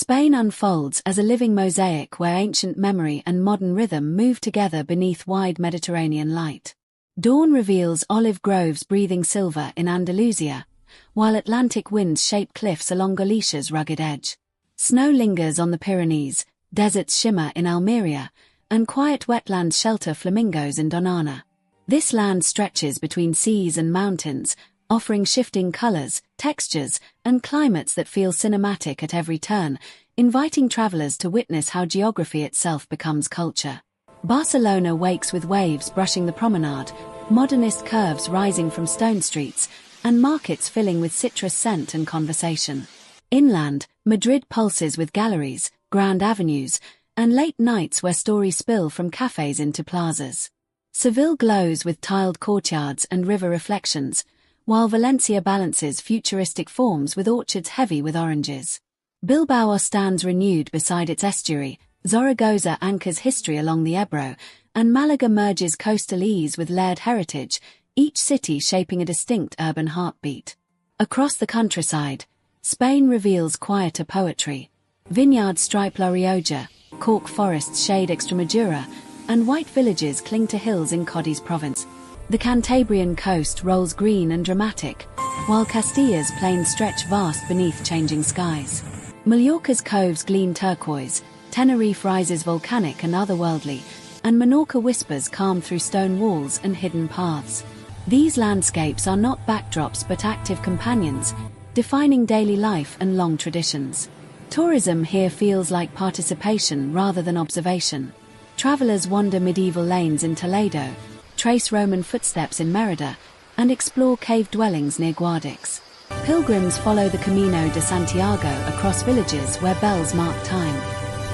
Spain unfolds as a living mosaic where ancient memory and modern rhythm move together beneath wide Mediterranean light. Dawn reveals olive groves breathing silver in Andalusia, while Atlantic winds shape cliffs along Galicia's rugged edge. Snow lingers on the Pyrenees, deserts shimmer in Almeria, and quiet wetlands shelter flamingos in Donana. This land stretches between seas and mountains, offering shifting colors, textures, and climates that feel cinematic at every turn, inviting travelers to witness how geography itself becomes culture. Barcelona wakes with waves brushing the promenade, modernist curves rising from stone streets, and markets filling with citrus scent and conversation. Inland, Madrid pulses with galleries, grand avenues, and late nights where stories spill from cafes into plazas. Seville glows with tiled courtyards and river reflections, while Valencia balances futuristic forms with orchards heavy with oranges. Bilbao stands renewed beside its estuary, Zaragoza anchors history along the Ebro, and Malaga merges coastal ease with layered heritage, each city shaping a distinct urban heartbeat. Across the countryside, Spain reveals quieter poetry. Vineyards stripe La Rioja, cork forests shade Extremadura, and white villages cling to hills in Cádiz province. The Cantabrian coast rolls green and dramatic, while Castilla's plains stretch vast beneath changing skies. Mallorca's coves gleam turquoise, Tenerife rises volcanic and otherworldly, and Menorca whispers calm through stone walls and hidden paths. These landscapes are not backdrops but active companions, defining daily life and long traditions. Tourism here feels like participation rather than observation. Travelers wander medieval lanes in Toledo, trace Roman footsteps in Mérida, and explore cave dwellings near Guadix. Pilgrims follow the Camino de Santiago across villages where bells mark time.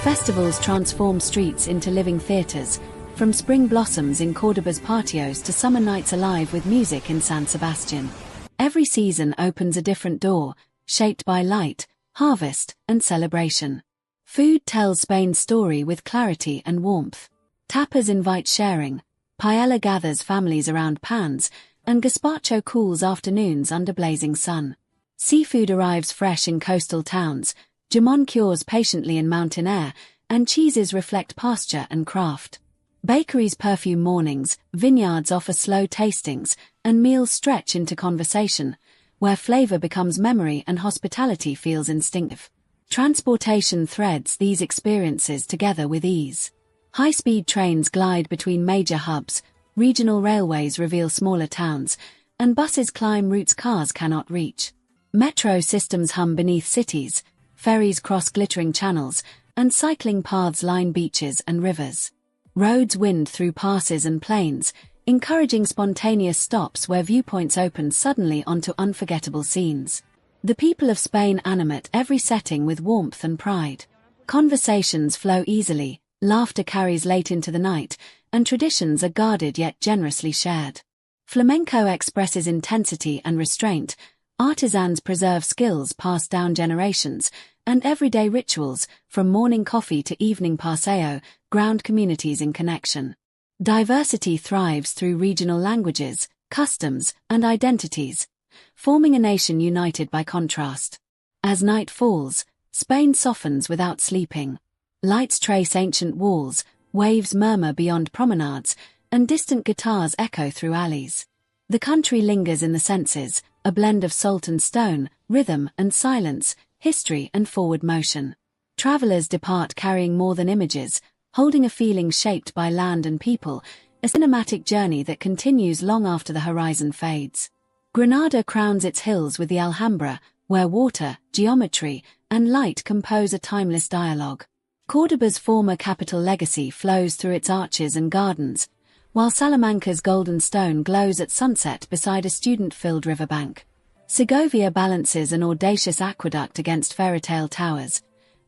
Festivals transform streets into living theaters, from spring blossoms in Córdoba's patios to summer nights alive with music in San Sebastian. Every season opens a different door, shaped by light, harvest, and celebration. Food tells Spain's story with clarity and warmth. Tapas invite sharing, paella gathers families around pans, and gazpacho cools afternoons under blazing sun. Seafood arrives fresh in coastal towns, jamón cures patiently in mountain air, and cheeses reflect pasture and craft. Bakeries perfume mornings, vineyards offer slow tastings, and meals stretch into conversation, where flavor becomes memory and hospitality feels instinctive. Transportation threads these experiences together with ease. High-speed trains glide between major hubs, regional railways reveal smaller towns, and buses climb routes cars cannot reach. Metro systems hum beneath cities, ferries cross glittering channels, and cycling paths line beaches and rivers. Roads wind through passes and plains, encouraging spontaneous stops where viewpoints open suddenly onto unforgettable scenes. The people of Spain animate every setting with warmth and pride. Conversations flow easily, laughter carries late into the night, and traditions are guarded yet generously shared. Flamenco expresses intensity and restraint, artisans preserve skills passed down generations, and everyday rituals, from morning coffee to evening paseo, ground communities in connection. Diversity thrives through regional languages, customs, and identities, forming a nation united by contrast. As night falls, Spain softens without sleeping. Lights trace ancient walls, waves murmur beyond promenades, and distant guitars echo through alleys. The country lingers in the senses, a blend of salt and stone, rhythm and silence, history and forward motion. Travelers depart carrying more than images, holding a feeling shaped by land and people, a cinematic journey that continues long after the horizon fades. Granada crowns its hills with the Alhambra, where water, geometry, and light compose a timeless dialogue. Córdoba's former capital legacy flows through its arches and gardens, while Salamanca's golden stone glows at sunset beside a student-filled riverbank. Segovia balances an audacious aqueduct against fairy-tale towers.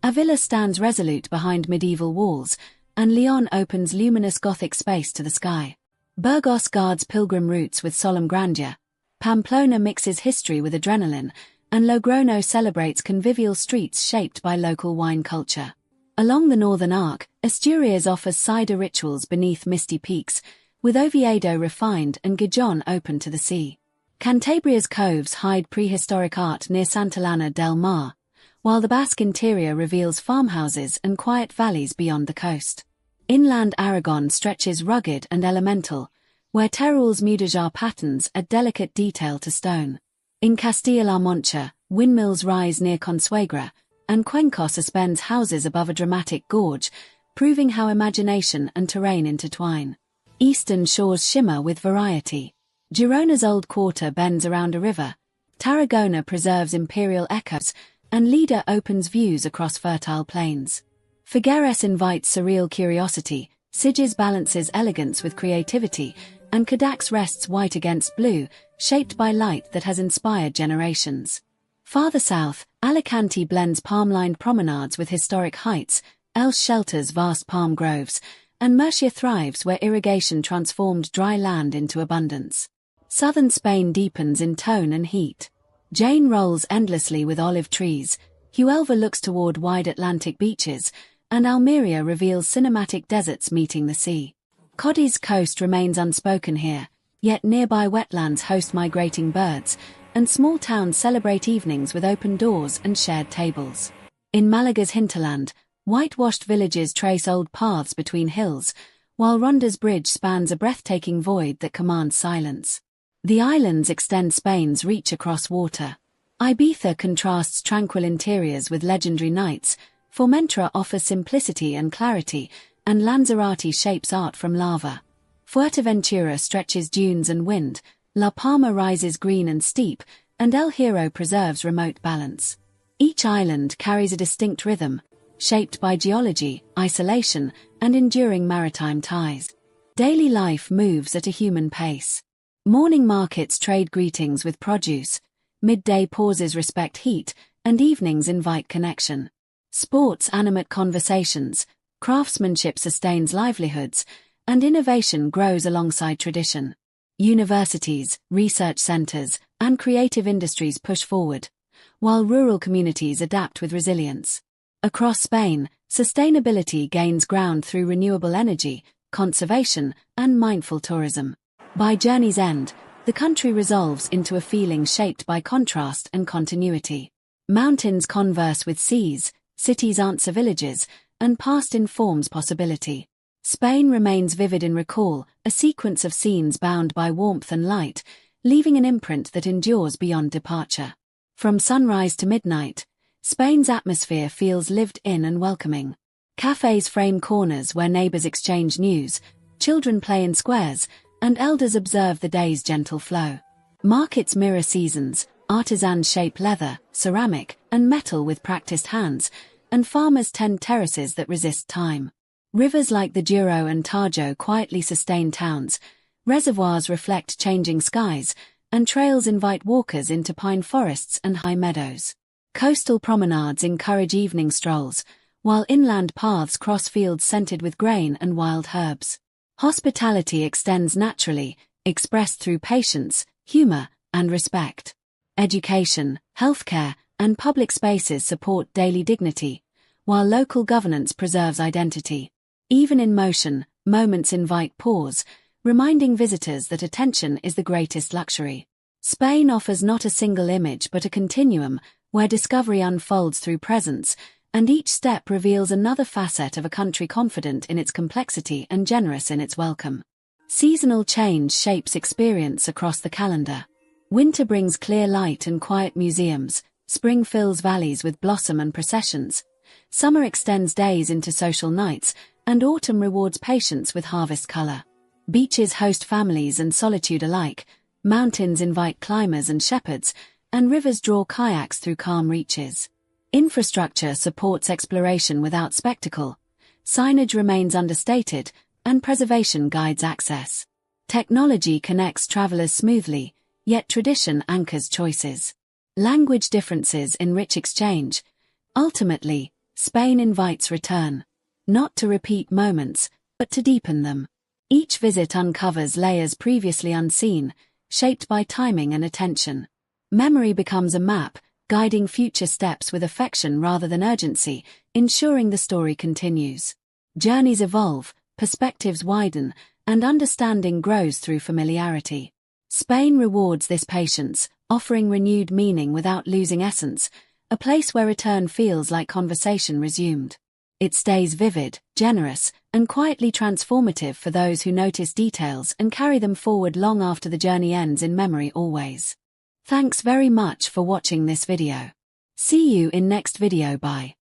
Avila stands resolute behind medieval walls, and León opens luminous Gothic space to the sky. Burgos guards pilgrim routes with solemn grandeur. Pamplona mixes history with adrenaline, and Logroño celebrates convivial streets shaped by local wine culture. Along the northern arc, Asturias offers cider rituals beneath misty peaks, with Oviedo refined and Gijón open to the sea. Cantabria's coves hide prehistoric art near Santillana del Mar, while the Basque interior reveals farmhouses and quiet valleys beyond the coast. Inland Aragon stretches rugged and elemental, where Teruel's mudéjar patterns add delicate detail to stone. In Castilla-La Mancha, windmills rise near Consuegra, and Cuenca suspends houses above a dramatic gorge, proving how imagination and terrain intertwine. Eastern shores shimmer with variety. Girona's old quarter bends around a river, Tarragona preserves imperial echoes, and Lleida opens views across fertile plains. Figueres invites surreal curiosity, Sitges balances elegance with creativity, and Cadax rests white against blue, shaped by light that has inspired generations. Farther south, Alicante blends palm-lined promenades with historic heights, Elche shelters vast palm groves, and Murcia thrives where irrigation transformed dry land into abundance. Southern Spain deepens in tone and heat. Jaén rolls endlessly with olive trees, Huelva looks toward wide Atlantic beaches, and Almeria reveals cinematic deserts meeting the sea. Cadiz coast remains unspoken here, yet nearby wetlands host migrating birds, and small towns celebrate evenings with open doors and shared tables. In Malaga's hinterland, whitewashed villages trace old paths between hills, while Ronda's bridge spans a breathtaking void that commands silence. The islands extend Spain's reach across water. Ibiza contrasts tranquil interiors with legendary nights, Formentera offers simplicity and clarity, and Lanzarote shapes art from lava. Fuerteventura stretches dunes and wind, La Palma rises green and steep, and El Hierro preserves remote balance. Each island carries a distinct rhythm, shaped by geology, isolation, and enduring maritime ties. Daily life moves at a human pace. Morning markets trade greetings with produce, midday pauses respect heat, and evenings invite connection. Sports animate conversations, craftsmanship sustains livelihoods, and innovation grows alongside tradition. Universities, research centers, and creative industries push forward, while rural communities adapt with resilience. Across Spain, sustainability gains ground through renewable energy, conservation, and mindful tourism. By journey's end, the country resolves into a feeling shaped by contrast and continuity. Mountains converse with seas, cities answer villages, and past informs possibility. Spain remains vivid in recall, a sequence of scenes bound by warmth and light, leaving an imprint that endures beyond departure. From sunrise to midnight, Spain's atmosphere feels lived in and welcoming. Cafes frame corners where neighbors exchange news, children play in squares, and elders observe the day's gentle flow. Markets mirror seasons, artisans shape leather, ceramic, and metal with practiced hands, and farmers tend terraces that resist time. Rivers like the Douro and Tajo quietly sustain towns, reservoirs reflect changing skies, and trails invite walkers into pine forests and high meadows. Coastal promenades encourage evening strolls, while inland paths cross fields scented with grain and wild herbs. Hospitality extends naturally, expressed through patience, humor, and respect. Education, healthcare, and public spaces support daily dignity, while local governance preserves identity. Even in motion, moments invite pause, reminding visitors that attention is the greatest luxury. Spain offers not a single image but a continuum, where discovery unfolds through presence, and each step reveals another facet of a country confident in its complexity and generous in its welcome. Seasonal change shapes experience across the calendar. Winter brings clear light and quiet museums, spring fills valleys with blossom and processions, summer extends days into social nights, and autumn rewards patience with harvest color. Beaches host families and solitude alike, mountains invite climbers and shepherds, and rivers draw kayaks through calm reaches. Infrastructure supports exploration without spectacle, signage remains understated, and preservation guides access. Technology connects travelers smoothly, yet tradition anchors choices. Language differences enrich exchange. Ultimately, Spain invites return. Not to repeat moments, but to deepen them. Each visit uncovers layers previously unseen, shaped by timing and attention. Memory becomes a map, guiding future steps with affection rather than urgency, ensuring the story continues. Journeys evolve, perspectives widen, and understanding grows through familiarity. Spain rewards this patience, offering renewed meaning without losing essence, a place where return feels like conversation resumed. It stays vivid, generous, and quietly transformative for those who notice details and carry them forward long after the journey ends in memory always. Thanks very much for watching this video. See you in next video. Bye.